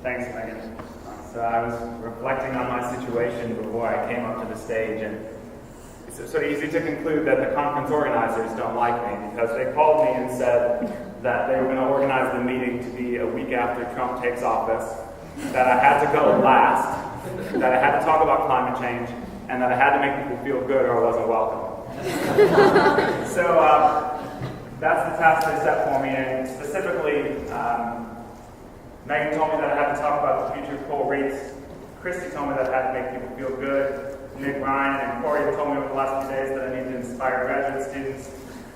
Thanks, Megan. So I was reflecting on my situation before I came up to the stage, and it's sort of easy to conclude that the conference organizers don't like me, because they called me and said that they were going to organize the meeting to be a week after Trump takes office, that I had to go last, that I had to talk about climate change, and that I had to make people feel good or I wasn't welcome. So that's the task they set for me, and specifically, Megan told me that I had to talk about the future of coral reefs. Christy told me that I had to make people feel good. Nick, Ryan, and Corey told me over the last few days that I need to inspire graduate students.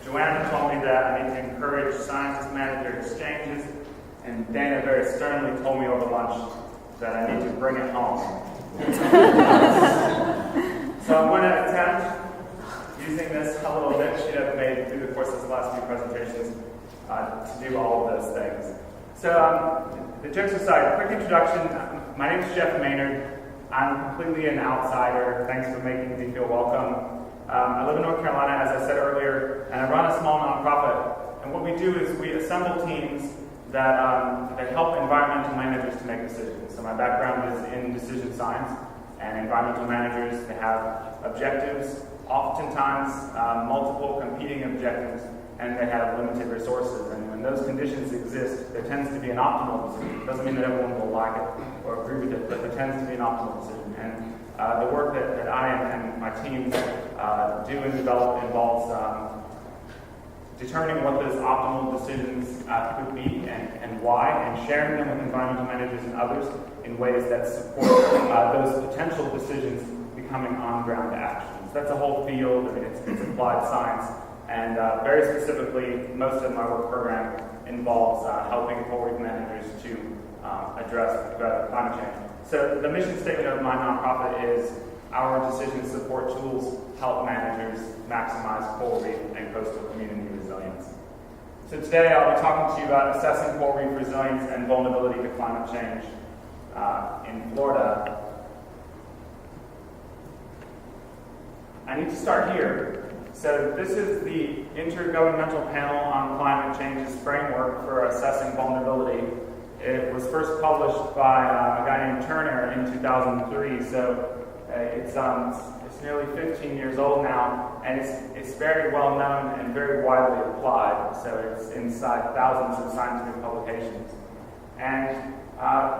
Joanna told me that I need to encourage scientist-manager exchanges. And Dana very sternly told me over lunch that I need to bring it home. So I'm going to attempt, using this little bit sheet I've made through the course of the last few presentations, to do all of those things. So the jokes aside, quick introduction. My name is Jeff Maynard. I'm completely an outsider. Thanks for making me feel welcome. I live in North Carolina, as I said earlier, and I run a small nonprofit. And what we do is we assemble teams that help environmental managers to make decisions. So my background is in decision science, and environmental managers, they have objectives, oftentimes multiple competing objectives, and they have limited resources. And when those conditions exist, there tends to be an optimal decision. It doesn't mean that everyone will like it or agree with it, but there tends to be an optimal decision. And the work that I and my team do and develop involves determining what those optimal decisions could be and why, and sharing them with environmental managers and others in ways that support those potential decisions becoming on-ground actions. That's a whole field. I mean, it's applied science. And very specifically, most of my work program involves helping coral reef managers to address climate change. So the mission statement of my nonprofit is our decision support tools help managers maximize coral reef and coastal community resilience. So today I'll be talking to you about assessing coral reef resilience and vulnerability to climate change in Florida. I need to start here. So this is the Intergovernmental Panel on Climate Change's framework for assessing vulnerability. It was first published by a guy named Turner in 2003, so it's nearly 15 years old now, and it's very well known and very widely applied, so it's inside thousands of scientific publications. And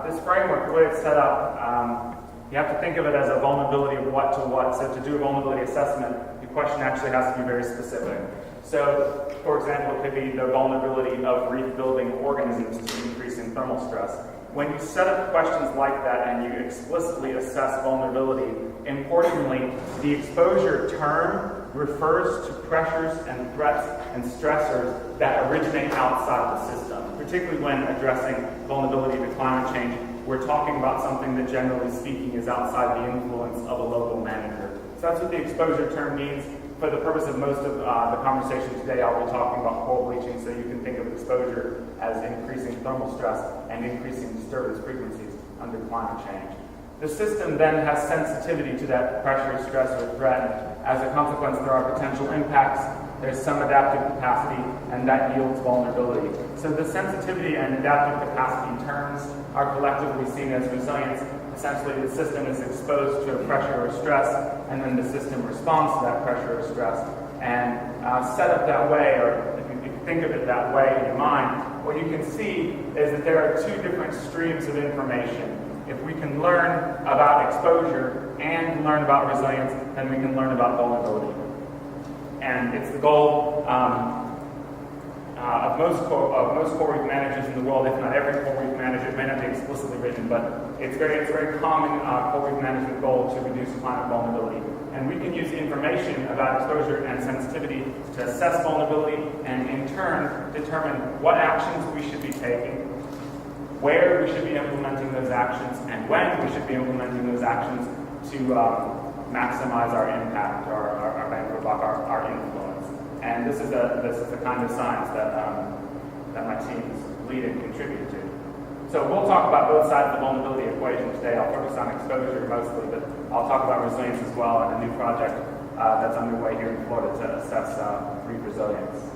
this framework, the way it's set up, you have to think of it as a vulnerability of what to what. So to do a vulnerability assessment, the question actually has to be very specific. So, for example, it could be the vulnerability of reef-building organisms to increasing thermal stress. When you set up questions like that and you explicitly assess vulnerability, importantly, the exposure term refers to pressures and threats and stressors that originate outside the system, particularly when addressing vulnerability to climate change. We're talking about something that, generally speaking, is outside the influence of a local manager. So that's what the exposure term means. For the purpose of most of the conversation today, I'll be talking about coral bleaching, so you can think of exposure as increasing thermal stress and increasing disturbance frequencies under climate change. The system then has sensitivity to that pressure, stress, or threat. As a consequence, there are potential impacts. There's some adaptive capacity, and that yields vulnerability. So the sensitivity and adaptive capacity terms are collectively seen as resilience. Essentially, the system is exposed to a pressure or stress, and then the system responds to that pressure or stress. And set up that way, or if you think of it that way in your mind, what you can see is that there are two different streams of information. If we can learn about exposure and learn about resilience, then we can learn about vulnerability. And it's the goal of most coral reef managers in the world, if not every coral reef manager. It may not be explicitly written, but it's very common coral reef management goal to reduce climate vulnerability. And we can use information about exposure and sensitivity to assess vulnerability, and in turn determine what actions we should be taking, where we should be implementing those actions, and when we should be implementing those actions to maximize our impact, our bang for buck, our influence. And this is the kind of science that my teams lead and contribute to. So we'll talk about both sides of the vulnerability equation today. I'll focus on exposure mostly, but I'll talk about resilience as well, and a new project that's underway here in Florida to assess reef resilience.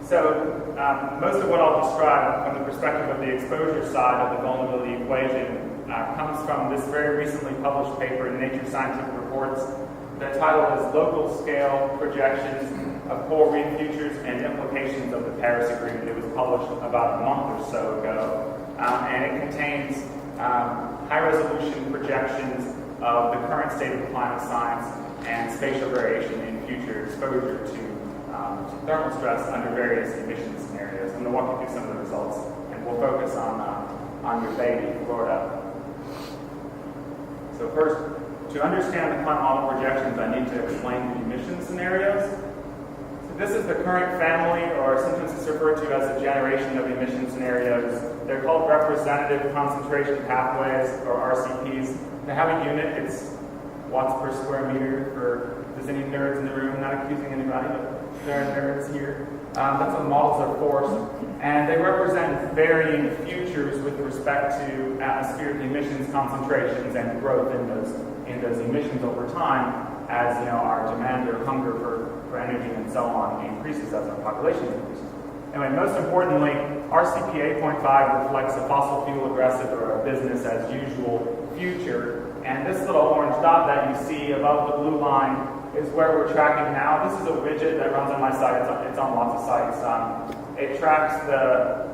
So So most of what I'll describe from the perspective of the exposure side of the vulnerability equation comes from this very recently published paper in Nature Scientific Reports. The title is Local Scale Projections of Coral Reef Futures and Implications of the Paris Agreement. It was published about a month or so ago, and it contains high-resolution projections of the current state of climate science and spatial variation in future exposure to thermal stress under various emission scenarios. I'm going to walk you through some of the results, and we'll focus on your baby, Florida. So first, to understand the climate model projections, I need to explain the emission scenarios. So this is the current family, or sometimes it's referred to as a generation of emission scenarios. They're called representative concentration pathways, or RCPs. They have a unit. It's watts per square meter. For if there's any nerds in the room, not accusing anybody, but there are nerds here. That's what models are for. And they represent varying futures with respect to atmospheric emissions concentrations and growth in those emissions over time, as our demand or hunger for energy and so on increases as our population increases. Anyway, most importantly, RCP 8.5 reflects a fossil fuel aggressive or a business as usual future. And this little orange dot that you see above the blue line is where we're tracking now. This is a widget that runs on my site. It's on lots of sites. It tracks the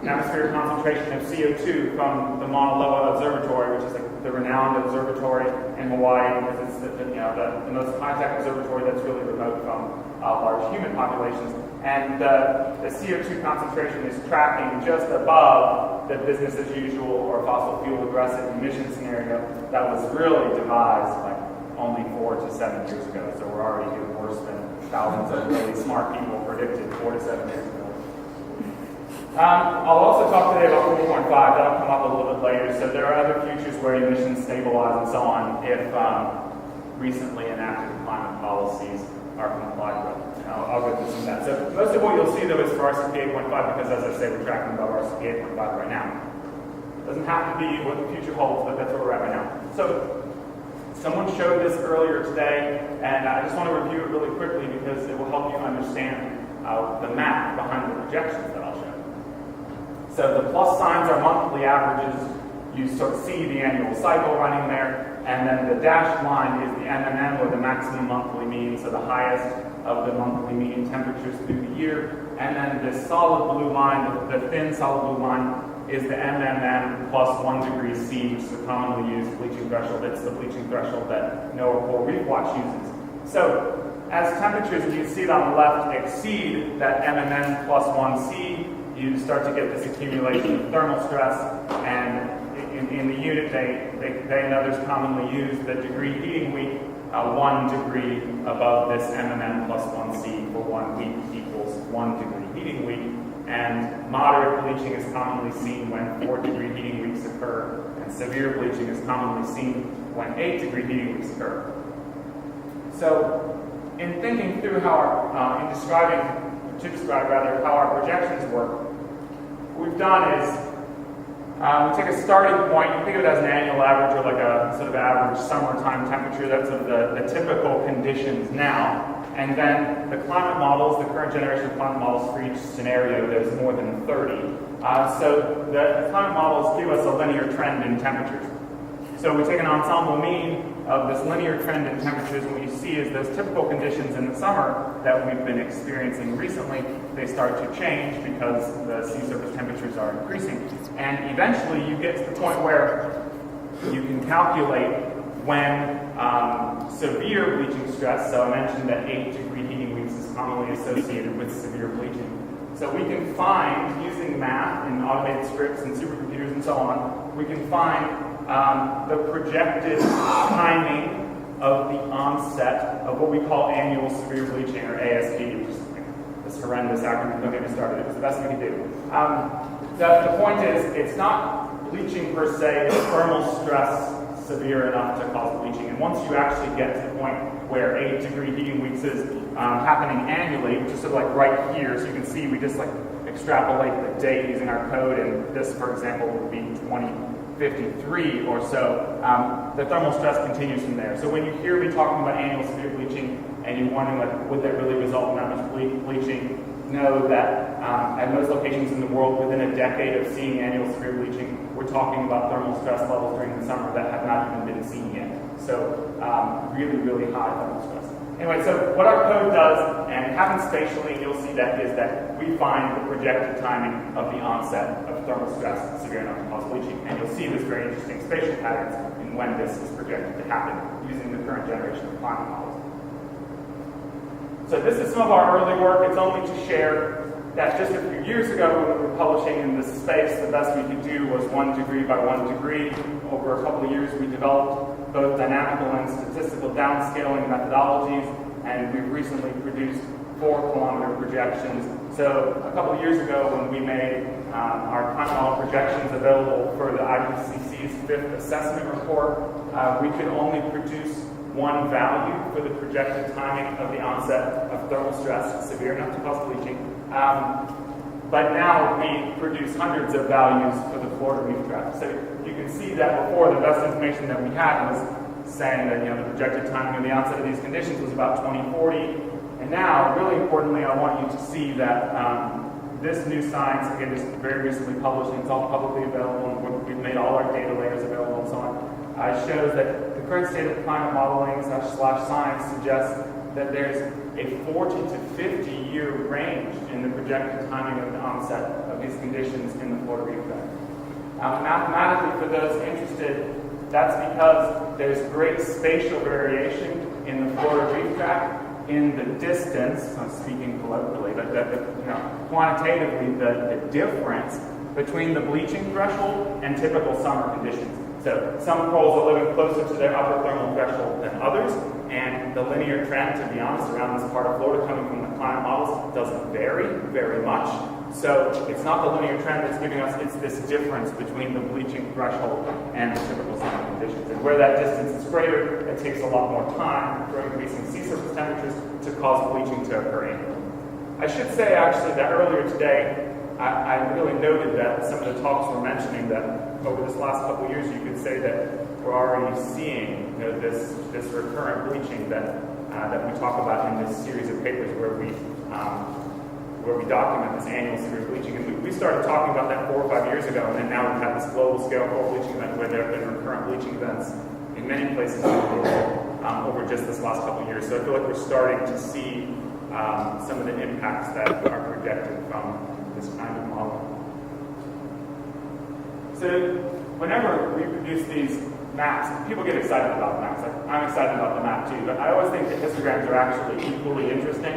atmospheric concentration of CO2 from the Mauna Loa Observatory, which is the renowned observatory in Hawaii, because it's the most high-tech observatory that's really remote from large human populations. And the CO2 concentration is tracking just above the business as usual or fossil fuel aggressive emission scenario that was really devised only 4 to 7 years ago. So we're already doing worse than thousands of really smart people predicted 4 to 7 years ago. I'll also talk today about 4.5. That'll come up a little bit later. So there are other futures where emissions stabilize and so on if recently enacted climate policies are complied with. I'll go through some of that. So most of what you'll see, though, is for RCP 8.5 because, as I say, we're tracking above RCP 8.5 right now. It doesn't have to be what the future holds, but that's where we're at right now. So someone showed this earlier today, and I just want to review it really quickly because it will help you understand the math behind the projections that I'll show. So the plus signs are monthly averages. You sort of see the annual cycle running there, and then the dashed line is the MMM, or the maximum monthly mean, so the highest of the monthly mean temperatures through the year. And then the solid blue line, the thin solid blue line, is the MMM plus 1 degree C, which is a commonly used bleaching threshold. It's the bleaching threshold that NOAA Coral Reef Watch uses. So as temperatures, you can see it on the left, exceed that MMM plus 1C, you start to get this accumulation of thermal stress, and in the unit they and others commonly use the degree heating week, 1 degree above this MMM plus 1C for 1 week equals 1 degree heating week, and moderate bleaching is commonly seen when 4 degree heating weeks occur, and severe bleaching is commonly seen when 8 degree heating weeks occur. So in thinking through how in describing how our projections work, what we've done is we take a starting point. You think of it as an annual average, or like a sort of average summertime temperature. That's of the typical conditions now. And then the climate models, the current generation of climate models for each scenario, there's more than 30. So the climate models give us a linear trend in temperatures. So we take an ensemble mean of this linear trend in temperatures, and what you see is those typical conditions in the summer that we've been experiencing recently, they start to change because the sea surface temperatures are increasing. And eventually you get to the point where you can calculate when severe bleaching stress, so I mentioned that 8 degree heating weeks is commonly associated with severe bleaching. So we can find, using math and automated scripts and supercomputers and so on, we can find the projected timing of the onset of what we call annual severe bleaching, or ASB, which is this horrendous acronym. Don't get me started. It was the best we could do. The point is, it's not bleaching per se, it's thermal stress severe enough to cause bleaching. And once you actually get to the point where 8 degree heating weeks is happening annually, which is sort of like right here, so you can see we just extrapolate the date using our code, and this, for example, would be 2053 or so. The thermal stress continues from there. So when you hear me talking about annual severe bleaching, and you're wondering, would that really result in that much bleaching? know that at most locations in the world, within a decade of seeing annual severe bleaching, we're talking about thermal stress levels during the summer that have not even been seen yet. So really, really high thermal stress. Anyway, so what our code does, and it happens spatially, you'll see that, is that we find the projected timing of the onset of thermal stress, severe enough to cause bleaching. And you'll see this very interesting spatial patterns in when this is projected to happen using the current generation of climate models. So this is some of our early work. It's only to share that just a few years ago when we were publishing in this space, the best we could do was 1 degree by 1 degree. Over a couple of years, we developed both dynamical and statistical downscaling methodologies, and we've recently produced 4-kilometer projections. So a couple of years ago when we made our climate model projections available for the IPCC's 5th assessment report, we could only produce one value for the projected timing of the onset of thermal stress severe enough to cause bleaching. But now we produce hundreds of values for the Florida Reef Tract. So you can see that before, the best information that we had was saying that the projected timing of the onset of these conditions was about 2040. And now, really importantly, I want you to see that this new science, again, this is very recently published, and it's all publicly available, and we've made all our data layers available and so on, shows that the current state of climate modeling / science suggests that there's a 40 to 50 year range in the projected timing of the onset of these conditions in the Florida Reef Tract. Mathematically, for those interested, that's because there's great spatial variation in the Florida Reef Tract in the distance, I'm speaking colloquially, but quantitatively, the difference between the bleaching threshold and typical summer conditions. So some corals are living closer to their upper thermal threshold than others, and the linear trend, to be honest, around this part of Florida coming from the climate models doesn't vary very much. So it's not the linear trend that's giving us, it's this difference between the bleaching threshold and the typical summer conditions. And where that distance is greater, it takes a lot more time for increasing sea surface temperatures to cause bleaching to occur annually. I should say, actually, that earlier today, I really noted that some of the talks were mentioning that over this last couple of years, you could say that we're already seeing this recurrent bleaching that we talk about in this series of papers where we document this annual severe bleaching. And we started talking about that 4 or 5 years ago, and then now we've had this global scale coral bleaching event where there have been recurrent bleaching events in many places in the world over just this last couple of years. So I feel like we're starting to see some of the impacts that are projected from this kind of model. So whenever we produce these maps, people get excited about maps. I'm excited about the map too, but I always think that histograms are actually equally interesting.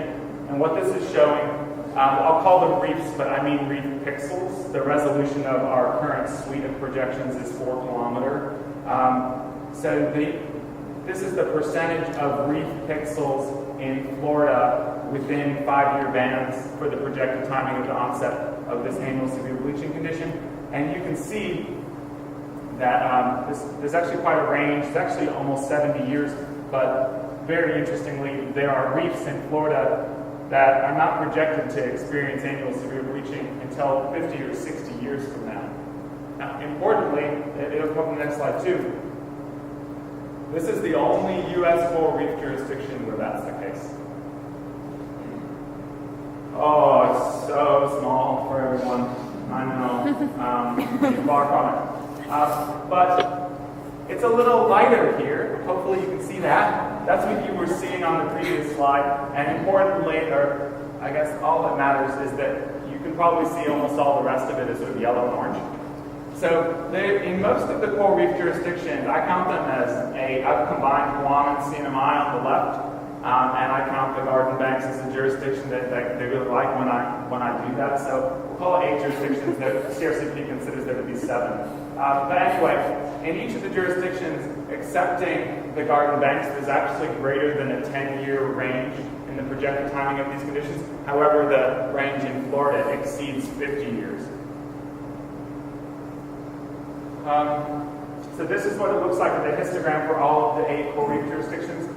And what this is showing, I'll call them reefs, but I mean reef pixels. The resolution of our current suite of projections is 4 kilometer. So this is the percentage of reef pixels in Florida within 5-year bands for the projected timing of the onset of this annual severe bleaching condition. And you can see that there's actually quite a range. It's actually almost 70 years, but very interestingly, there are reefs in Florida that are not projected to experience annual severe bleaching until 50 or 60 years from now. Now, importantly, it'll come on the next slide too. This is the only U.S. coral reef jurisdiction where that's the case. Oh, it's so small for everyone. I know. Far from it. But it's a little lighter here. Hopefully you can see that. That's what you were seeing on the previous slide. And importantly, or I guess all that matters, is that you can probably see almost all the rest of it is sort of yellow and orange. So in most of the coral reef jurisdictions, I count them as I've combined Guam and CNMI on the left, and I count the Garden Banks as a jurisdiction that they really like when I do that. So we'll call it 8 jurisdictions that CRCP considers there to be 7. But anyway, in each of the jurisdictions, excepting the Garden Banks, there's actually greater than a 10-year range in the projected timing of these conditions. However, the range in Florida exceeds 50 years. So this is what it looks like in the histogram for all of the 8 coral reef jurisdictions.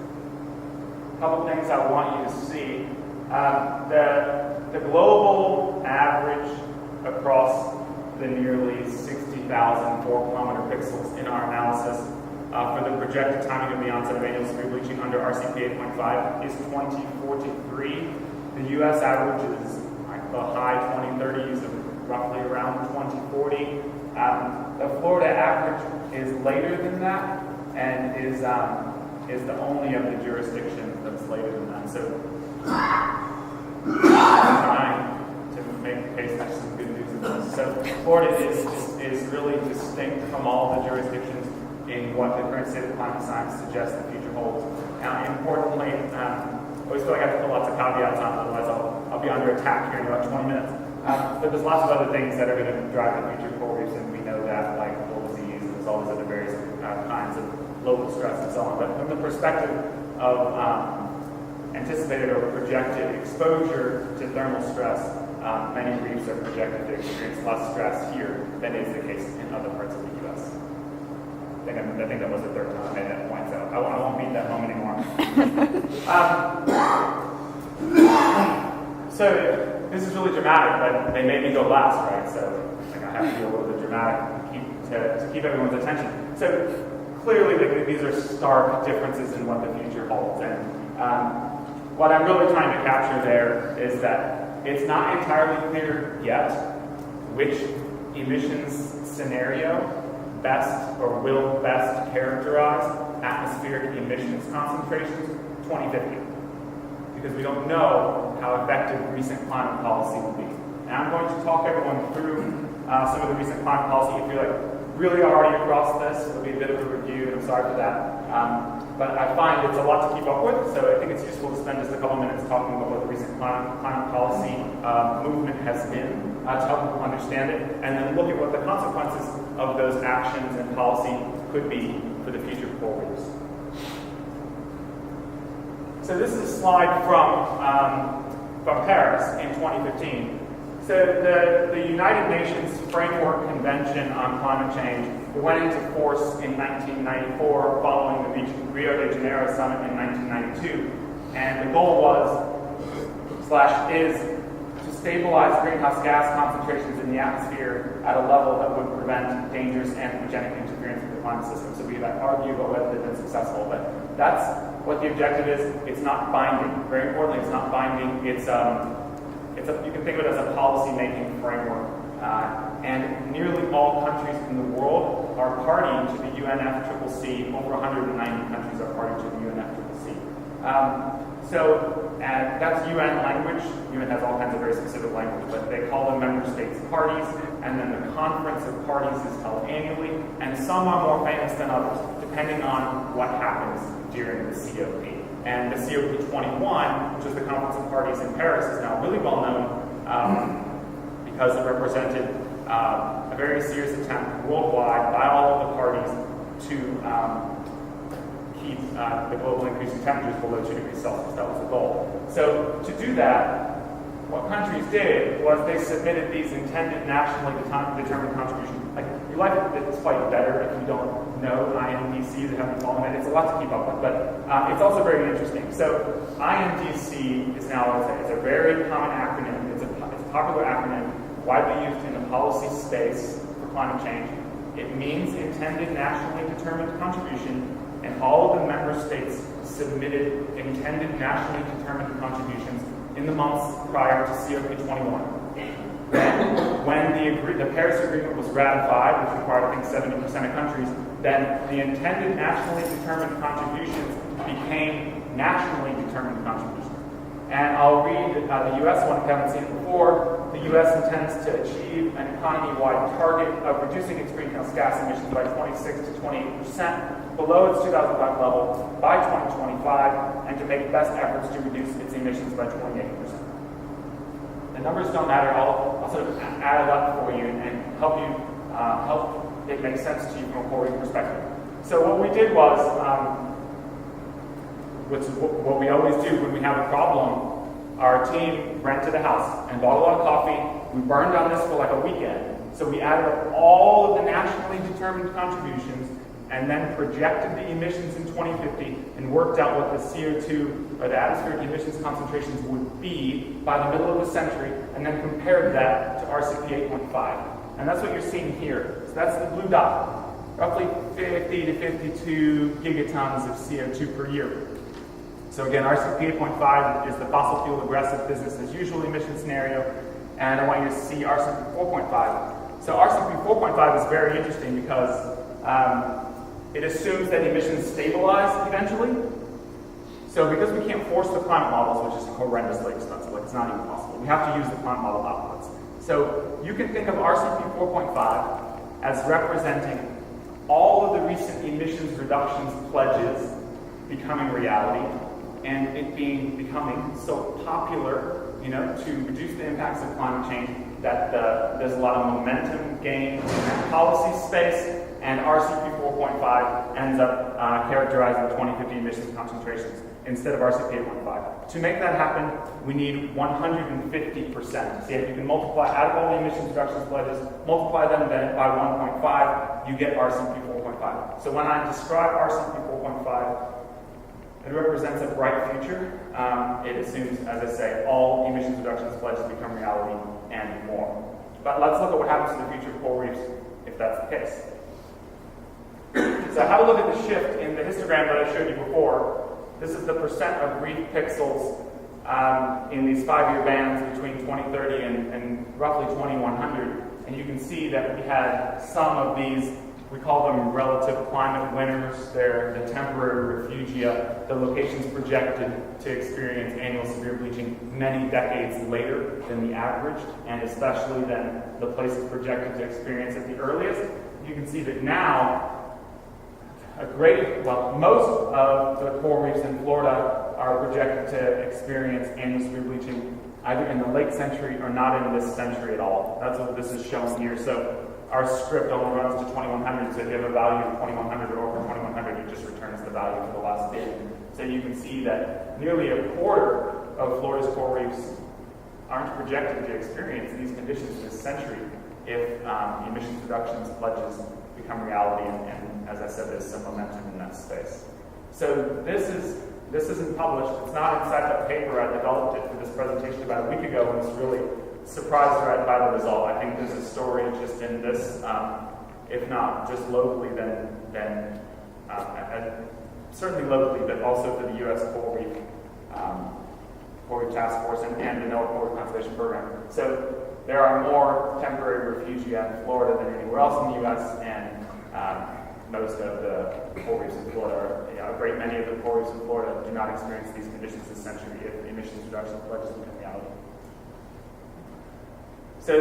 A couple things I want you to see. The global average across the nearly 60,000 4-kilometer pixels in our analysis for the projected timing of the onset of annual severe bleaching under RCP 8.5 is 2043. The U.S. average is the high 2030s of roughly around 2040. The Florida average is later than that, and is the only of the jurisdictions that's later than that. So, trying to make the case there's some good news in this. So, Florida is really distinct from all the jurisdictions in what the current state of climate science suggests the future holds. Now, importantly, I always feel like I have to put lots of caveats on, otherwise I'll be under attack here in about 20 minutes. But there's lots of other things that are going to drive the future coral reefs, and we know that, like disease, and there's all these other various kinds of local stress and so on. But from the perspective of anticipated or projected exposure to thermal stress, many reefs are projected to experience less stress here than is the case in other parts of the U.S. I think that was the third time I made that point, so I won't beat that home anymore. So this is really dramatic, but they made me go last, right? So I have to be a little bit dramatic to keep everyone's attention. So clearly, these are stark differences in what the future holds, and what I'm really trying to capture there is that it's not entirely clear yet which emissions scenario best or will best characterize atmospheric emissions concentrations 2050, because we don't know how effective recent climate policy will be. And I'm going to talk everyone through some of the recent climate policy. If you're really already across this, it'll be a bit of a review, and I'm sorry for that. But I find it's a lot to keep up with, so I think it's useful to spend just a couple minutes talking about what the recent climate policy movement has been to help people understand it, and then look at what the consequences of those actions and policy could be for the future coral reefs. So this is a slide from Paris in 2015. So the United Nations Framework Convention on Climate Change went into force in 1994 following the Rio de Janeiro summit in 1992. And the goal is to stabilize greenhouse gas concentrations in the atmosphere at a level that would prevent dangerous anthropogenic interference with the climate system. So we could argue about whether they've been successful, but that's what the objective is. It's not binding. Very importantly, it's not binding. You can think of it as a policy-making framework. And nearly all countries in the world are party to the UNFCCC. Over 190 countries are party to the UNFCCC. That's UN language. UN has all kinds of very specific language, but they call them member states parties, and then the conference of parties is held annually, and some are more famous than others, depending on what happens during the COP. And the COP21, which is the Conference of Parties in Paris, is now really well known because it represented a very serious attempt worldwide by all of the parties to keep the global increase in temperatures below 2 degrees Celsius. That was the goal. So to do that, what countries did was they submitted these intended nationally determined contributions. Your life is quite better if you don't know INDC, that haven't followed it. It's a lot to keep up with, but it's also very interesting. So INDC is now it's a very common acronym. It's a popular acronym, widely used in the policy space for climate change. It means intended nationally determined contribution, and all of the member states submitted intended nationally determined contributions in the months prior to COP21. When the Paris Agreement was ratified, which required, I think, 70% of countries, then the intended nationally determined contributions became nationally determined contributions. And I'll read the U.S. one if you haven't seen it before. The U.S. intends to achieve an economy-wide target of reducing its greenhouse gas emissions by 26 to 28% below its 2005 level by 2025, and to make best efforts to reduce its emissions by 28%. The numbers don't matter. I'll sort of add it up for you and help it make sense to you from a coral reef perspective. So what we did was, what we always do when we have a problem, our team rented a house and bought a lot of coffee. We burned on this for like a weekend. So we added up all of the nationally determined contributions and then projected the emissions in 2050 and worked out what the CO2 or the atmospheric emissions concentrations would be by the middle of the century, and then compared that to RCP 8.5. And that's what you're seeing here. So that's the blue dot, roughly 50 to 52 gigatons of CO2 per year. So again, RCP 8.5 is the fossil fuel aggressive business as usual emission scenario. and I want you to see RCP 4.5. So RCP 4.5 is very interesting because it assumes that emissions stabilize eventually. So because we can't force the climate models, which is horrendously expensive, like it's not even possible, we have to use the climate model outputs. So you can think of RCP 4.5 as representing all of the recent emissions reductions pledges becoming reality, and it becoming so popular, to reduce the impacts of climate change that there's a lot of momentum gained in that policy space, and RCP 4.5 ends up characterizing 2050 emissions concentrations instead of RCP 8.5. To make that happen, we need 150%. See, if you can multiply out of all the emissions reductions pledges, multiply them then by 1.5, you get RCP 4.5. So when I describe RCP 4.5, it represents a bright future. It assumes, as I say, all emissions reductions pledges become reality and more. But let's look at what happens to the future of coral reefs if that's the case. So have a look at the shift in the histogram that I showed you before. This is the percent of reef pixels in these 5-year bands between 2030 and roughly 2100. And you can see that we had some of these, we call them relative climate winners. They're the temporary refugia, the locations projected to experience annual severe bleaching many decades later than the average, and especially than the places projected to experience it the earliest. You can see that now, most of the coral reefs in Florida are projected to experience annual severe bleaching either in the late century or not in this century at all. That's what this is showing here. So our script only runs to 2100, so if you have a value of 2100 or over 2100, it just returns the value for the last bit. So you can see that nearly a quarter of Florida's coral reefs aren't projected to experience these conditions this century if emissions reductions pledges become reality, and as I said, there's some momentum in that space. So this isn't published. It's not inside that paper. I developed it for this presentation about a week ago, and was really surprised by the result. I think there's a story just in this, if not just locally, then certainly locally, but also for the U.S. Coral Reef Task Force and the NOAA Coral Reef Conservation Program. So there are more temporary refugia in Florida than anywhere else in the U.S., and most of the coral reefs in Florida, a great many of the coral reefs in Florida do not experience these conditions this century if emissions reduction pledges become reality. So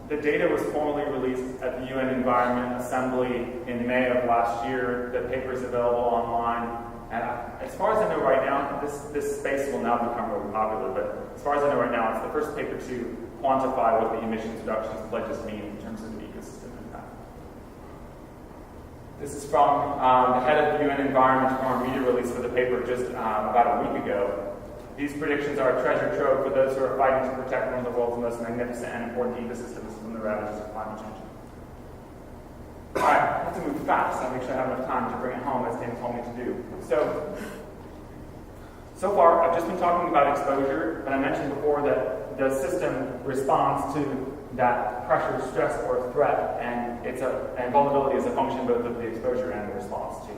the data was formally released at the UN Environment Assembly in May of last year. The paper is available online. And as far as I know right now, this space will now become really popular, but as far as I know right now, it's the first paper to quantify what the emissions reductions pledges mean in terms of the ecosystem impact. This is from the head of the UN Environment from our media release for the paper just about a week ago. These predictions are a treasure trove for those who are fighting to protect one of the world's most magnificent and important ecosystems from the ravages of climate change. All right, I have to move fast. I make sure I have enough time to bring it home as Dan told me to do. So far, I've just been talking about exposure, but I mentioned before that the system responds to that pressure, stress, or threat, and vulnerability is a function both of the exposure and the response to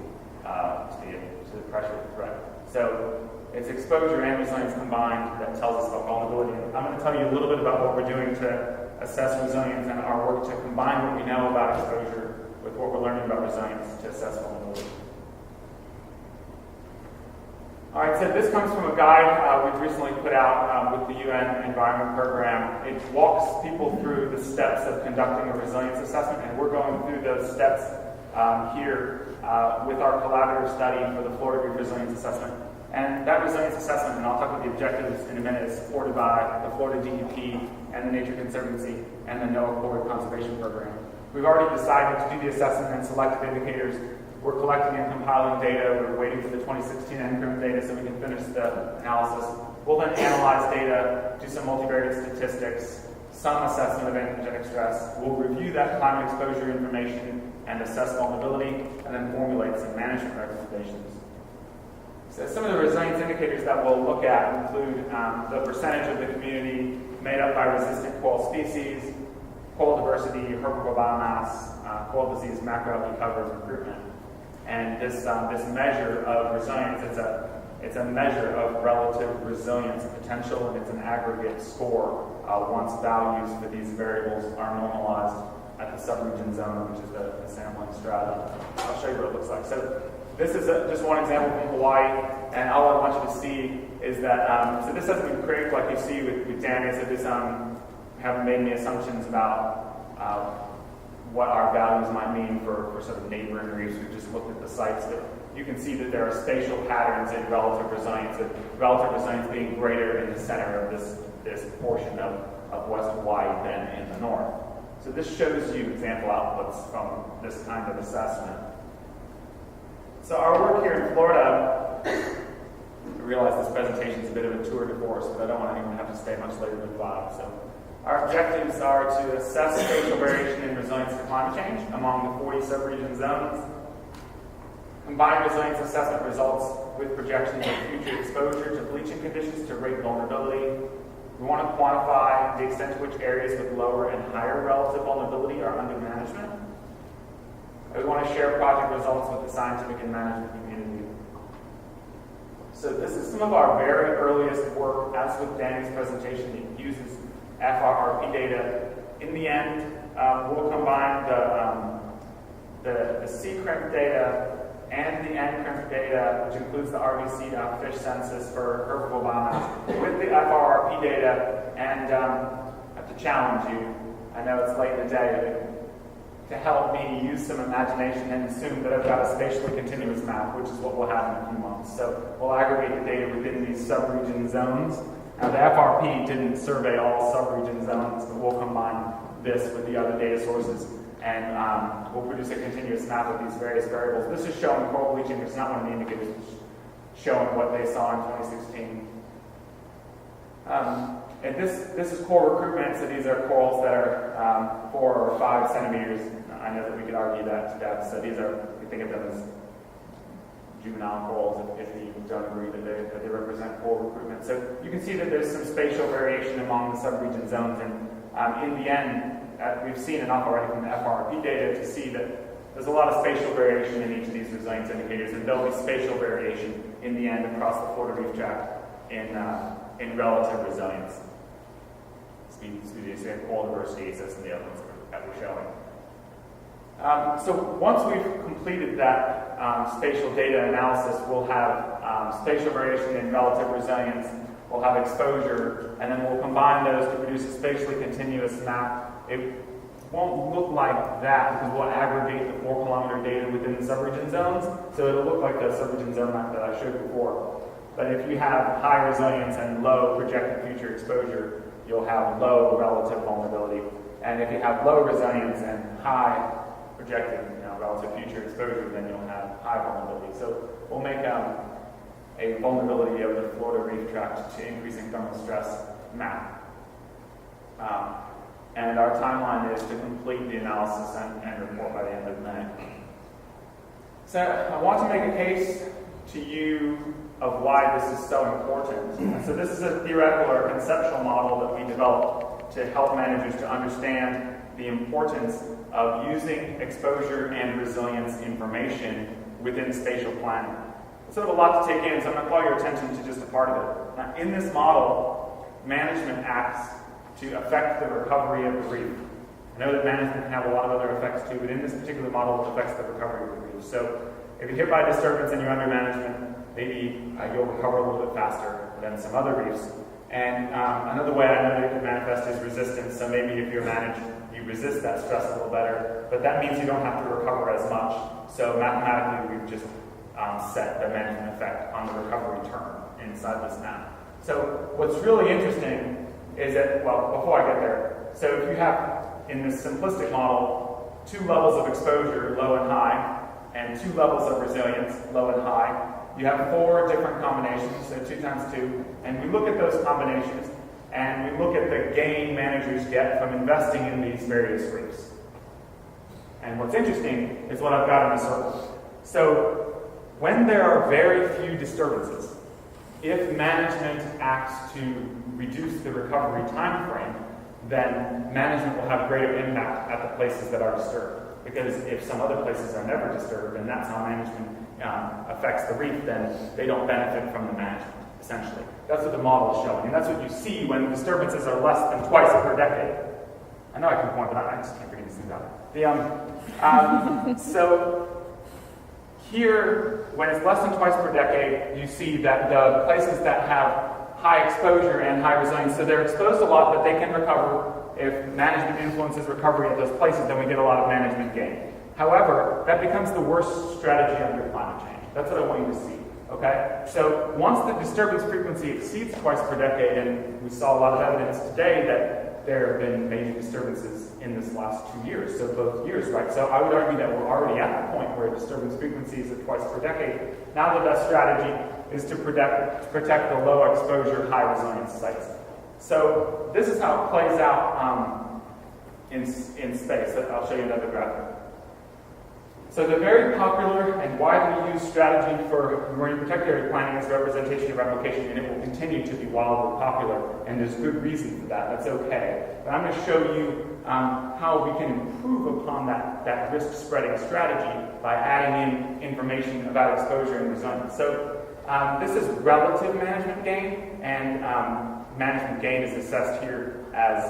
the pressure or threat. So it's exposure and resilience combined that tells us about vulnerability. And I'm going to tell you a little bit about what we're doing to assess resilience and our work to combine what we know about exposure with what we're learning about resilience to assess vulnerability. All right, so this comes from a guide we've recently put out with the UN Environment Program. It walks people through the steps of conducting a resilience assessment, and we're going through those steps here with our collaborative study for the Florida Reef Resilience Assessment. And that resilience assessment, and I'll talk about the objectives in a minute, is supported by the Florida DEP and the Nature Conservancy and the NOAA Coral Reef Conservation Program. We've already decided to do the assessment and selected indicators. We're collecting and compiling data. We're waiting for the 2016 NCRIM data so we can finish the analysis. We'll then analyze data, do some multivariate statistics, some assessment of anthropogenic stress. We'll review that climate exposure information and assess vulnerability, and then formulate some management recommendations. So some of the resilience indicators that we'll look at include the percentage of the community made up by resistant coral species, coral diversity, herbivore biomass, coral disease, macroalgae cover, recruitment. And this measure of resilience, It's a measure of relative resilience potential, and it's an aggregate score once values for these variables are normalized at the subregion zone, which is the sampling strata. I'll show you what it looks like. So this is just one example from Hawaii, and all I want you to see is that, so this hasn't been created like you see with Danny, so this haven't made any assumptions about what our values might mean for sort of neighboring reefs. We've just looked at the sites, but you can see that there are spatial patterns in relative resilience, and relative resilience being greater in the center of this portion of West Hawaii than in the north. So this shows you example outputs from this kind of assessment. So our work here in Florida, I realize this presentation is a bit of a tour de force, but I don't want anyone to have to stay much later than 5. So our objectives are to assess spatial variation in resilience to climate change among the 40 subregion zones, combine resilience assessment results with projections of future exposure to bleaching conditions to rate vulnerability. We want to quantify the extent to which areas with lower and higher relative vulnerability are under management. And we want to share project results with the scientific and management community. So this is some of our very earliest work, as with Danny's presentation. It uses FRRP data. In the end, we'll combine the C-crimp data and the N-crimp data, which includes the RVC fish census for herbivore biomass, with the FRRP data, and I have to challenge you, I know it's late in the day, to help me use some imagination and assume that I've got a spatially continuous map, which is what we'll have in a few months. So we'll aggregate the data within these subregion zones. Now the FRP didn't survey all subregion zones, but we'll combine this with the other data sources, and we'll produce a continuous map of these various variables. This is showing coral bleaching, which is not one of the indicators, it's showing what they saw in 2016. And this is coral recruitment, so these are corals that are 4 or 5 centimeters. I know that we could argue that to death, so these are, you think of them as juvenile corals if you don't agree that they represent coral recruitment. So you can see that there's some spatial variation among the subregion zones, and in the end, we've seen enough already from the FRP data to see that there's a lot of spatial variation in each of these resilience indicators, and there'll be spatial variation in the end across the Florida Reef Tract in relative resilience. Species and coral diversity, so some of the other ones that we're showing. So once we've completed that spatial data analysis, we'll have spatial variation in relative resilience, we'll have exposure, and then we'll combine those to produce a spatially continuous map. It won't look like that because we'll aggregate the 4-kilometer data within the subregion zones, so it'll look like the subregion zone map that I showed before. But if you have high resilience and low projected future exposure, you'll have low relative vulnerability. And if you have low resilience and high projected relative future exposure, then you'll have high vulnerability. So we'll make a vulnerability of the Florida Reef Tract to increasing thermal stress map. And our timeline is to complete the analysis and report by the end of May. So I want to make a case to you of why this is so important. And so this is a theoretical or conceptual model that we developed to help managers to understand the importance of using exposure and resilience information within spatial planning. It's sort of a lot to take in, so I'm going to call your attention to just a part of it. Now, in this model, management acts to affect the recovery of the reef. I know that management can have a lot of other effects too, but in this particular model, it affects the recovery of the reef. So if you're hit by a disturbance and you're under management, maybe you'll recover a little bit faster than some other reefs. And another way I know that it can manifest is resistance. So maybe if you're managed, you resist that stress a little better, but that means you don't have to recover as much. So mathematically, we've just set the management effect on the recovery term inside this map. So what's really interesting is that, well, before I get there, so if you have, in this simplistic model, 2 levels of exposure, low and high, and 2 levels of resilience, low and high, you have 4 different combinations, so 2 times 2, and we look at those combinations, and we look at the gain managers get from investing in these various reefs. And what's interesting is what I've got in a circle. So when there are very few disturbances, if management acts to reduce the recovery time frame, then management will have greater impact at the places that are disturbed. because if some other places are never disturbed and that's how management affects the reef, then they don't benefit from the management, essentially. That's what the model is showing, and that's what you see when disturbances are less than twice per decade. I know I can point, but I just can't figure these things out. So here, when it's less than twice per decade, you see that the places that have high exposure and high resilience, so they're exposed a lot, but they can recover. If management influences recovery at those places, then we get a lot of management gain. However, that becomes the worst strategy under climate change. That's what I want you to see. Okay? So once the disturbance frequency exceeds twice per decade, and we saw a lot of evidence today that there have been major disturbances in this last 2 years, so both years, right? So I would argue that we're already at the point where disturbance frequency is at twice per decade. Now the best strategy is to protect the low exposure, high resilience sites. So this is how it plays out in space. I'll show you another graphic. So the very popular and widely used strategy for marine protected area planning is representation and replication, and it will continue to be wildly popular, and there's good reason for that. That's okay. But I'm going to show you how we can improve upon that risk spreading strategy by adding in information about exposure and resilience. So this is relative management gain, and management gain is assessed here as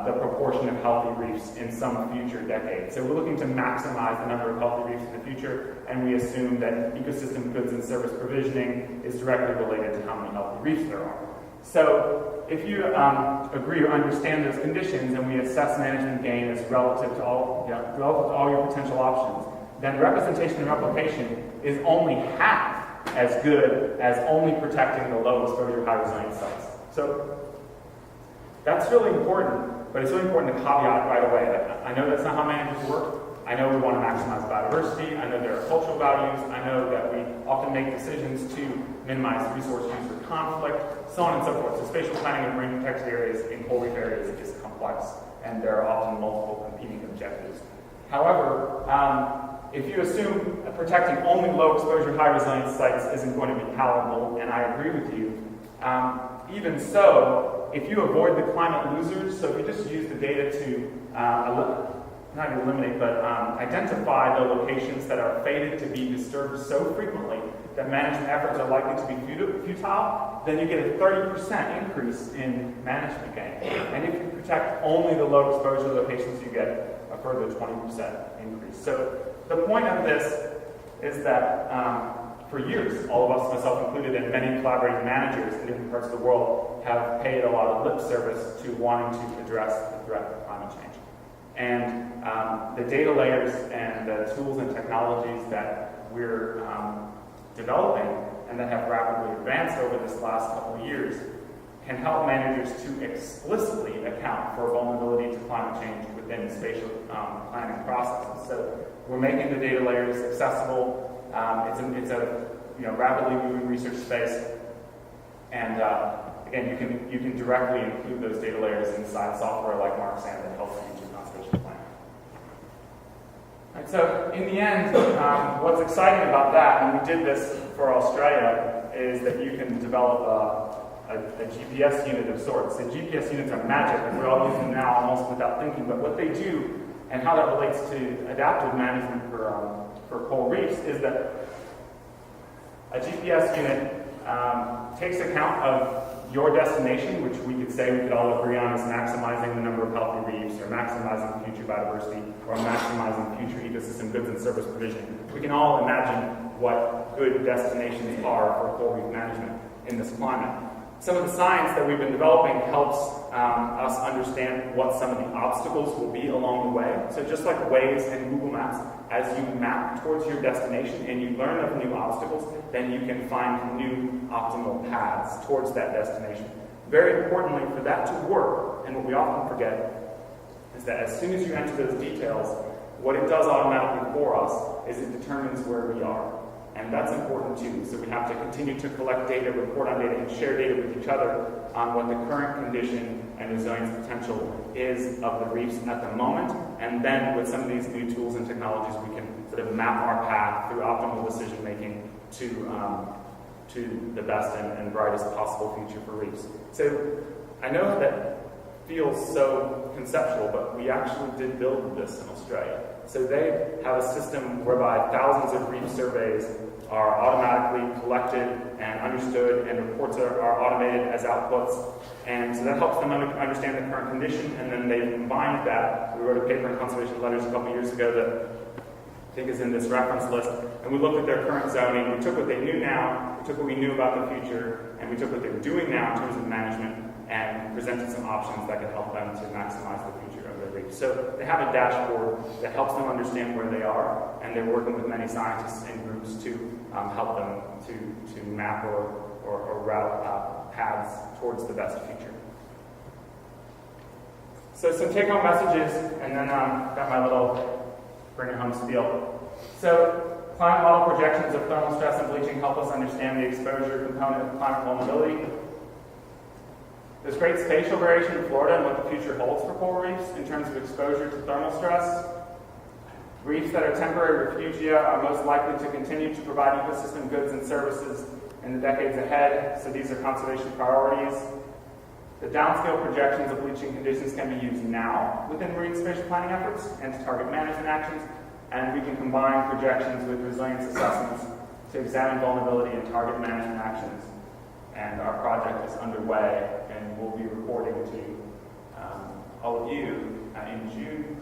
the proportion of healthy reefs in some future decade. So we're looking to maximize the number of healthy reefs in the future, and we assume that ecosystem goods and service provisioning is directly related to how many healthy reefs there are. So if you agree or understand those conditions, and we assess management gain as relative to all your potential options, then representation and replication is only half as good as only protecting the low exposure, high resilience sites. So that's really important, but it's really important to caveat right away. I know that's not how managers work. I know we want to maximize biodiversity. I know there are cultural values. I know that we often make decisions to minimize resource use or conflict, so on and so forth. So spatial planning of marine protected areas in coral reef areas is complex, and there are often multiple competing objectives. However, if you assume protecting only low exposure, high resilience sites isn't going to be palatable, and I agree with you, even so, if you avoid the climate losers, so if you just use the data to not eliminate, but identify the locations that are fated to be disturbed so frequently that management efforts are likely to be futile, then you get a 30% increase in management gain. And if you protect only the low exposure locations, you get a further 20% increase. So the point of this is that for years, all of us, myself included, and many collaborating managers in different parts of the world have paid a lot of lip service to wanting to address the threat of climate change. And the data layers and the tools and technologies that we're developing and that have rapidly advanced over this last couple of years can help managers to explicitly account for vulnerability to climate change within spatial planning processes. So we're making the data layers accessible. It's a rapidly moving research space, and again, you can directly include those data layers inside software like MarkSand that helps you do conservation planning. Right, so in the end, what's exciting about that, and we did this for Australia, is that you can develop a GPS unit of sorts. And GPS units are magic, and we're all using them now almost without thinking. But what they do, and how that relates to adaptive management for coral reefs, is that a GPS unit takes account of your destination, which we could all agree on is maximizing the number of healthy reefs, or maximizing future biodiversity, or maximizing future ecosystem goods and service provision. We can all imagine what good destinations are for coral reef management in this climate. Some of the science that we've been developing helps us understand what some of the obstacles will be along the way. So just like Waze and Google Maps, as you map towards your destination and you learn of new obstacles, then you can find new optimal paths towards that destination. Very importantly, for that to work, and what we often forget, is that as soon as you enter those details, what it does automatically for us is it determines where we are. And that's important too. So we have to continue to collect data, report on data, and share data with each other on what the current condition and resilience potential is of the reefs at the moment. And then with some of these new tools and technologies, we can sort of map our path through optimal decision making to the best and brightest possible future for reefs. So I know that feels so conceptual, but we actually did build this in Australia. So they have a system whereby thousands of reef surveys are automatically collected and understood, and reports are automated as outputs. And so that helps them understand the current condition, and then they combined that. We wrote a paper in Conservation Letters a couple years ago that I think is in this reference list, and we looked at their current zoning. We took what they knew now, we took what we knew about the future, and we took what they're doing now in terms of management and presented some options that could help them to maximize the future of their reef. So they have a dashboard that helps them understand where they are, and they're working with many scientists and groups to help them to map or route paths towards the best future. So some take-home messages, and then got my little bring it home spiel. So climate model projections of thermal stress and bleaching help us understand the exposure component of climate vulnerability. There's great spatial variation in Florida and what the future holds for coral reefs in terms of exposure to thermal stress. Reefs that are temporary refugia are most likely to continue to provide ecosystem goods and services in the decades ahead, so these are conservation priorities. The downscale projections of bleaching conditions can be used now within marine spatial planning efforts and to target management actions, and we can combine projections with resilience assessments to examine vulnerability and target management actions. And our project is underway, and we'll be reporting to all of you in June.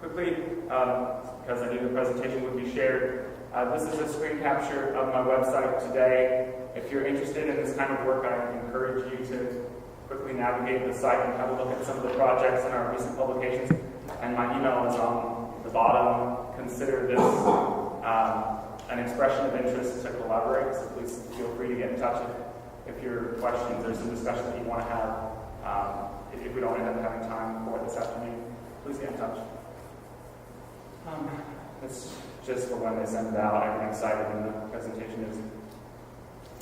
Quickly, because I knew the presentation would be shared, this is a screen capture of my website today. If you're interested in this kind of work, I encourage you to quickly navigate the site and have a look at some of the projects in our recent publications. And my email is on the bottom. Consider this an expression of interest to collaborate, so please feel free to get in touch if your questions or some discussion that you want to have. If we don't end up having time for it this afternoon, please get in touch. It's just for when they send it out. I'm excited when the presentation is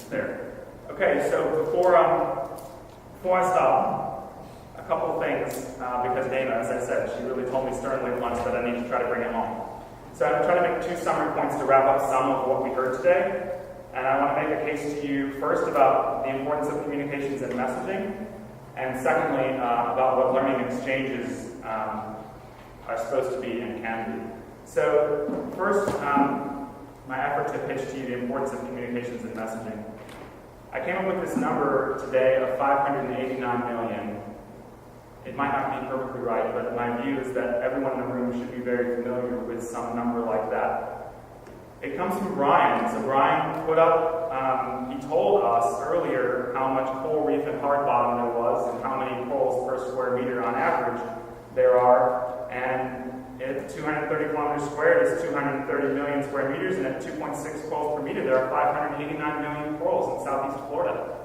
there. Okay, so before I stop, a couple of things, because Dana, as I said, she really told me sternly once that I need to try to bring it home. So I'm going to try to make 2 summary points to wrap up some of what we heard today. And I want to make a case to you first about the importance of communications and messaging, and secondly, about what learning exchanges are supposed to be and can be. So first, my effort to pitch to you the importance of communications and messaging. I came up with this number today of 589 million. It might not be perfectly right, but my view is that everyone in the room should be very familiar with some number like that. It comes from Brian. So Brian put up, he told us earlier how much coral reef and hard bottom there was and how many corals per square meter on average there are. And at 230 kilometers squared is 230 million square meters, and at 2.6 corals per meter, there are 589 million corals in southeast Florida.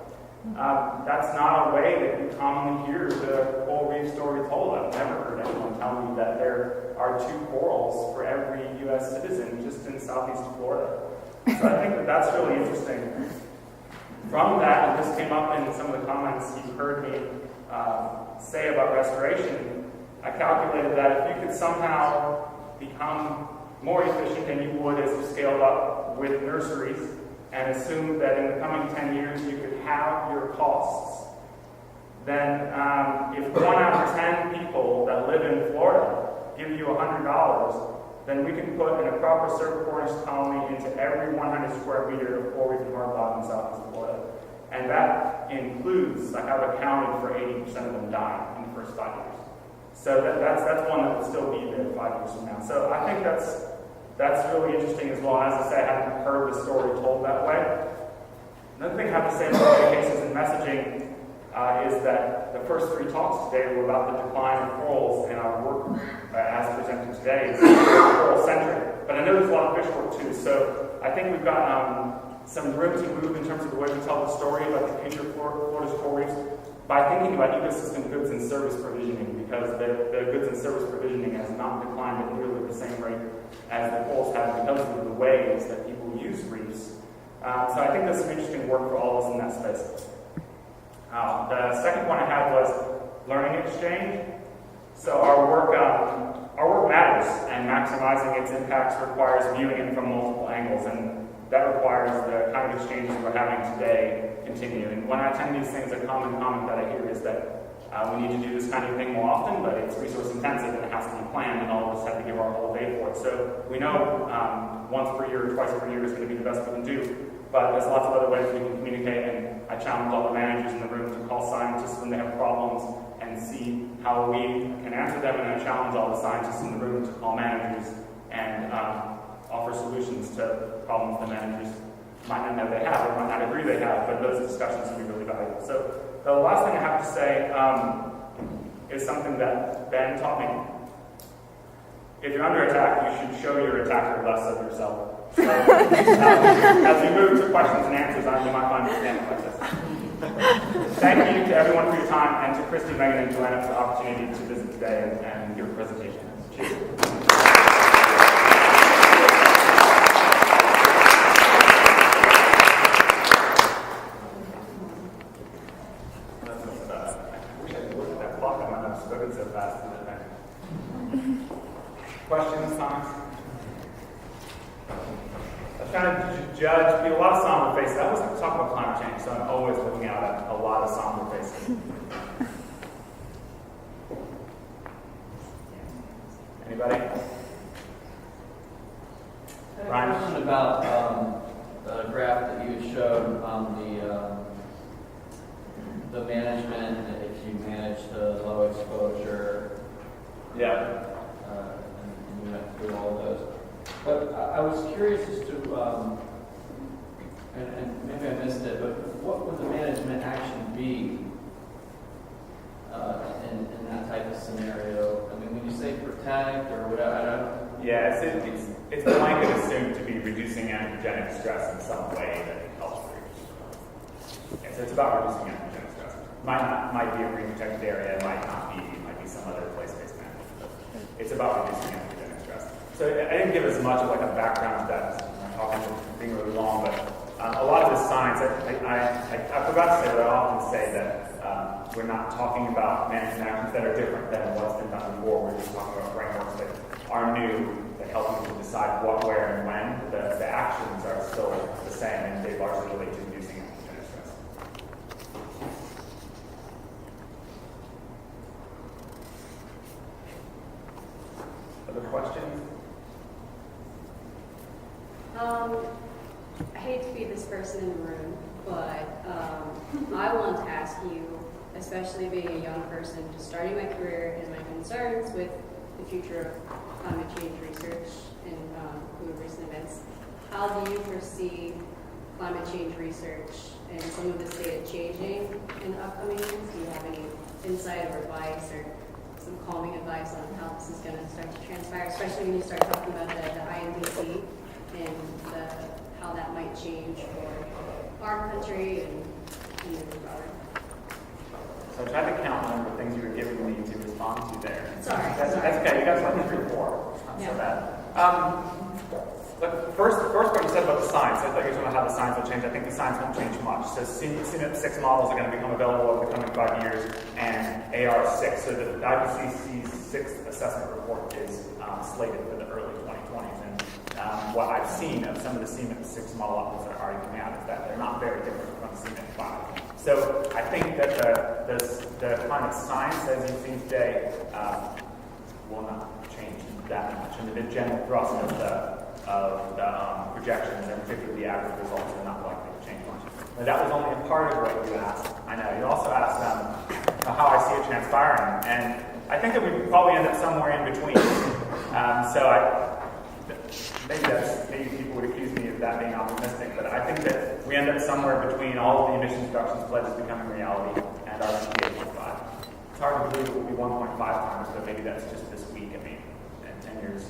That's not a way that you commonly hear the coral reef story told. I've never heard anyone tell me that there are 2 corals for every U.S. citizen just in southeast Florida. So I think that that's really interesting. From that, and this came up in some of the comments you heard me say about restoration, I calculated that if you could somehow become more efficient than you would as you scaled up with nurseries, and assume that in the coming 10 years you could halve your costs, then if 1 out of 10 people that live in Florida give you $100, then we can put in a proper surf colony into every 100 square meter of coral reef and hard bottom in southeast Florida. And that includes, I have accounted for 80% of them dying in the first 5 years. So that's one that will still be there 5 years from now. So I think that's really interesting as well. And as I say, I haven't heard the story told that way. Another thing I have to say about communications and messaging is that the first 3 talks today were about the decline of corals, and our work as presented today is coral-centric. But I know there's a lot of fish work too, so I think we've got some room to move in terms of the way we tell the story about the future of Florida's coral reefs by thinking about ecosystem goods and service provisioning, because the goods and service provisioning has not declined at nearly the same rate as the corals have because of the ways that people use reefs. So I think there's some interesting work for all of us in that space. The second point I had was learning exchange. So our work matters, and maximizing its impacts requires viewing it from multiple angles. And that requires the kind of exchanges we're having today continue. And when I attend these things, a common comment that I hear is that we need to do this kind of thing more often, but it's resource intensive and it has to be planned, and all of us have to give our whole day for it. So we know once per year or twice per year is going to be the best we can do, but there's lots of other ways we can communicate, and I challenge all the managers in the room to call scientists when they have problems and see how we can answer them, and I challenge all the scientists in the room to call managers and offer solutions to problems the managers might not know they have or might not agree they have, but those discussions can be really valuable. So the last thing I have to say is something that Ben taught me. If you're under attack, you should show your attacker less of yourself. So, as we move to questions and answers, you might find me standing like this. Thank you to everyone for your time, and to Christy, Megan, and Joanna for the opportunity to visit today and give a presentation. Cheers. So fast in the questions, comments? I was trying to judge, a lot of somber faces. I was talking about climate change, so I'm always looking out at a lot of somber faces. Anybody? I had a question about the graph that you showed on the management, if you manage the low exposure. Yeah. And you went through all of those. But I was curious as to, and maybe I missed it, but what would the management action be in that type of scenario? I mean, when you say protect or whatever, I don't know. Yeah, it's blanket assumed to be reducing anthropogenic stress in some way that helps reduce. Yeah, so it's about reducing anthropogenic stress. Might be a green protected area, might not be, might be some other place-based management. But it's about reducing anthropogenic stress. So I didn't give as much of like a background to that. I'm talking being really long, but a lot of this science, I forgot to say, but I often say that we're not talking about management actions that are different than what's been done before. We're just talking about frameworks that are new, that help you to decide what, where, and when. The actions are still the same, and they largely relate to reducing anthropogenic stress. Other questions? I hate to be this person in the room, but I want to ask you, especially being a young person just starting my career, and my concerns with the future of climate change research and with recent events, how do you foresee climate change research and some of this data changing in upcoming years? Do you have any insight or advice or some calming advice on how this is going to start to transpire, especially when you start talking about the INDC and how that might change for our country and the broader? So I tried to count the number of things you were giving me to respond to there. Sorry. That's okay. You got like 3 or 4. It's not so bad. Look, first what you said about the science, I thought you were talking about how the science will change. I think the science won't change much. So SymbioSeas are going to become available over the coming 5 years, and AR6. So the IPCC's 6th assessment report is slated for the early 2020s. And what I've seen of some of the SymbioSeas model outputs that are already coming out is that they're not very different from SymbioSeas 5. So I think that the climate science, as you've seen today, will not change that much. And the general thrust of the projections, and particularly the average results, are not likely to change much. But that was only a part of what you asked. I know. You also asked how I see it transpiring. And I think that we probably end up somewhere in between. Maybe people would accuse me of that being optimistic, but I think that we end up somewhere between all of the emissions reductions pledges becoming reality and our CP 8.5. It's hard to believe it will be 1.5 times, but maybe that's just this week. I mean, in 10 years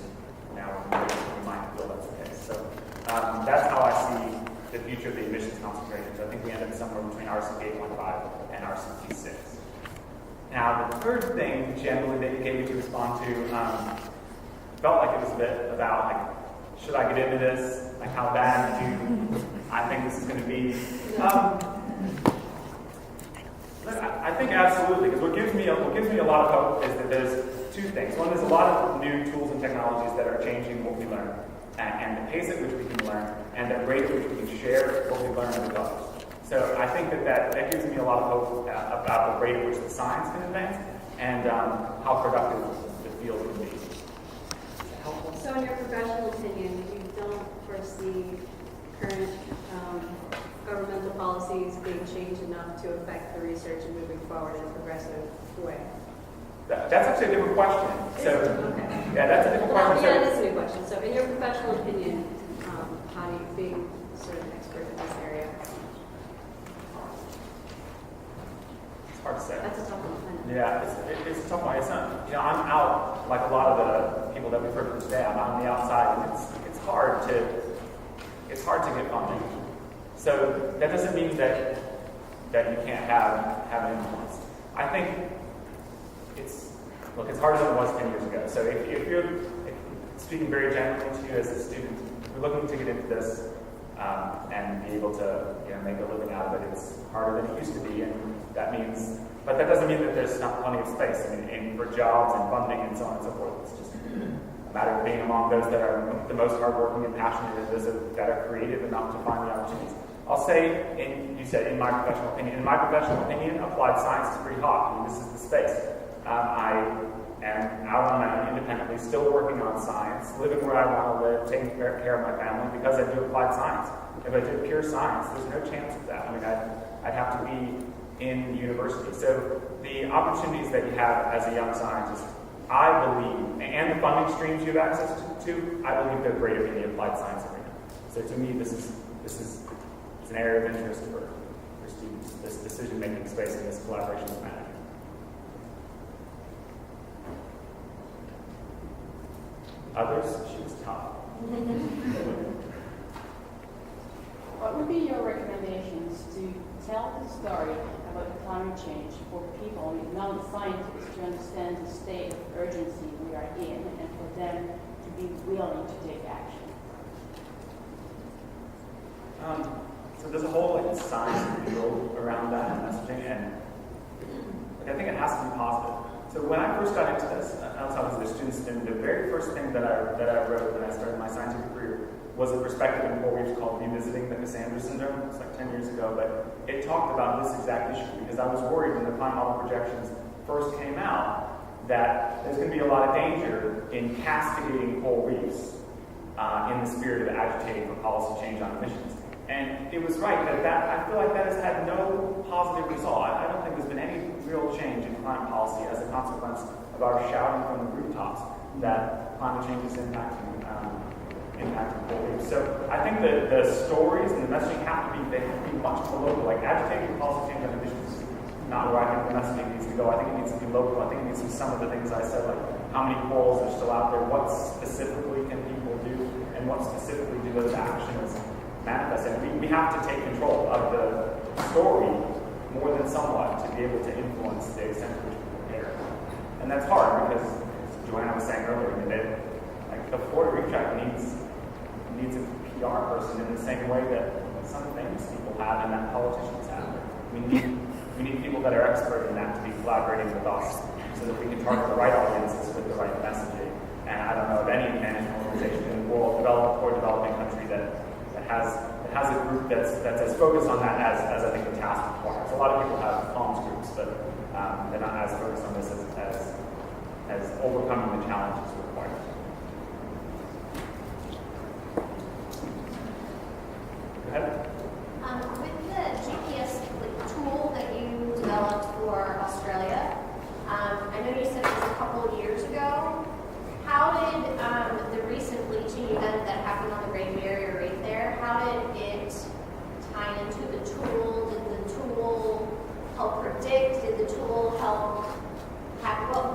from now, we might feel that's the case. So that's how I see the future of the emissions concentrations. I think we end up somewhere between RCP 8.5 and RCP 6. Now, the third thing, generally, that you gave me to respond to, felt like it was a bit about, like, should I get into this? Like, how bad do I think this is going to be? I think absolutely, because what gives me a lot of hope is that there's 2 things. One, there's a lot of new tools and technologies that are changing what we learn. and the pace at which we can learn, and the rate at which we can share what we learn with others. So I think that gives me a lot of hope about the rate at which the science can advance and how productive the field can be. Helpful? So in your professional opinion, you don't foresee current governmental policies being changed enough to affect the research and moving forward in a progressive way? That's actually a different question. So, okay. Yeah, that's a different Well, question. yeah, that's a new question. So in your professional opinion, how do you, being sort of an expert in this area? It's hard to say. That's a tough one. I know. Yeah, it's a tough one. It's not, I'm out, like a lot of the people that we've heard from today, I'm on the outside, and it's hard to get funding. So that doesn't mean that you can't have an influence. I think it's harder than it was 10 years ago. So if you're speaking very generally to you as a student, if you're looking to get into this and be able to make a living out of it, it's harder than it used to be, and that means, but that doesn't mean that there's not plenty of space. I mean, for jobs and funding and so on and so forth. It's just a matter of being among those that are the most hardworking and passionate, and those that are creative enough to find the opportunities. I'll say, you said in my professional opinion, applied science is pretty hot. I mean, this is the space. I am out on my own independently, still working on science, living where I want to live, taking care of my family, because I do applied science. If I did pure science, there's no chance of that. I mean, I'd have to be in university. So the opportunities that you have as a young scientist, I believe, and the funding streams you have access to, I believe they're greater in the applied science arena. So to me, this is an area of interest for students, this decision-making space and this collaboration with management. Others, she was tough. What would be your recommendations to tell the story about climate change for people, non-scientists, to understand the state of urgency we are in and for them to be willing to take action? So there's a whole science field around that messaging, and I think it has to be positive. So when I first got into this, I was a student student, the very first thing that I wrote when I started my scientific career was a perspective in Coral Reefs called Revisiting the Cassandra Syndrome. It was like 10 years ago, but it talked about this exact issue because I was worried when the climate model projections first came out that there's going to be a lot of danger in castigating coral reefs in the spirit of agitating for policy change on emissions. And it was right that I feel like that has had no positive result. I don't think there's been any real change in climate policy as a consequence of our shouting from the rooftops that climate change is impacting coral reefs. So I think that the stories and the messaging have to be much more local. Like agitating policy change on emissions is not where I think the messaging needs to go. I think it needs to be local. I think it needs to be some of the things I said, like how many corals are still out there, what specifically can people do, and what specifically do those actions manifest. And we have to take control of the story more than somewhat to be able to influence the extent to which people care. And that's hard because, as Joanna was saying earlier, the Florida Reef Tract needs a PR person in the same way that some famous people have and that politicians have. We need people that are expert in that to be collaborating with us so that we can target the right audiences with the right messaging. And I don't know of any management organization in the world, developed or developing country that has a group that's as focused on that as I think the task requires. A lot of people have comms groups, but they're not as focused on this as overcoming the challenges required. Go ahead. With the GPS tool that you developed for Australia, I know you said it was a couple of years ago. How did the recent bleaching event that happened on the Great Barrier Reef there, how did it tie into the tool? Did the tool help predict? Did the tool help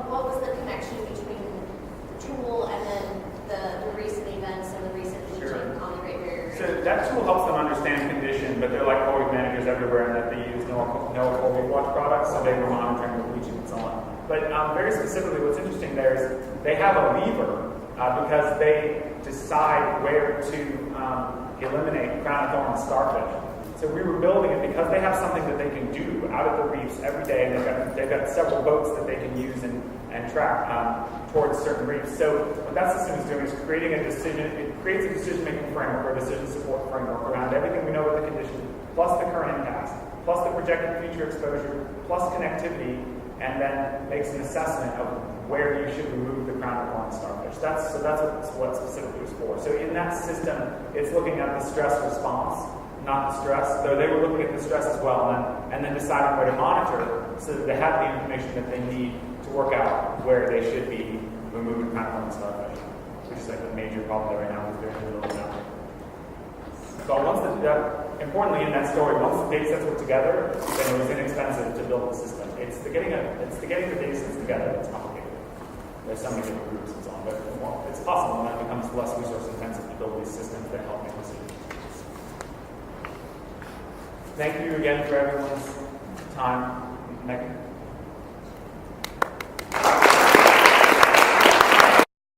what was the connection between the tool and then the recent events and the recent bleaching on the Great Barrier Reef? So that tool helps them understand condition, but they're like coral reef managers everywhere in that they use NOAA Coral Reef Watch products, so they were monitoring the bleaching and so on. But very specifically, what's interesting there is they have a lever because they decide where to eliminate crown of thorn starfish. So we were building it because they have something that they can do out of the reefs every day, and they've got several boats that they can use and track towards certain reefs. So what that system is doing is creating a decision, it creates a decision-making framework or decision support framework around everything we know about the condition, plus the current impacts, plus the projected future exposure, plus connectivity, and then makes an assessment of where you should remove the crown of starfish. That's what specifically is for. So in that system, it's looking at the stress response, not the stress, though they were looking at the stress as well, and then deciding where to monitor so that they have the information that they need to work out where they should be removing crown of starfish, which is like a major problem right now. There's very little now. So importantly in that story, once the data sets were together, then it was inexpensive to build the system. It's the getting the data sets together that's complicated. There's so many different groups and so on, but it's possible, and that becomes less resource intensive to build these systems that help make decisions. Thank you again for everyone's time. Megan?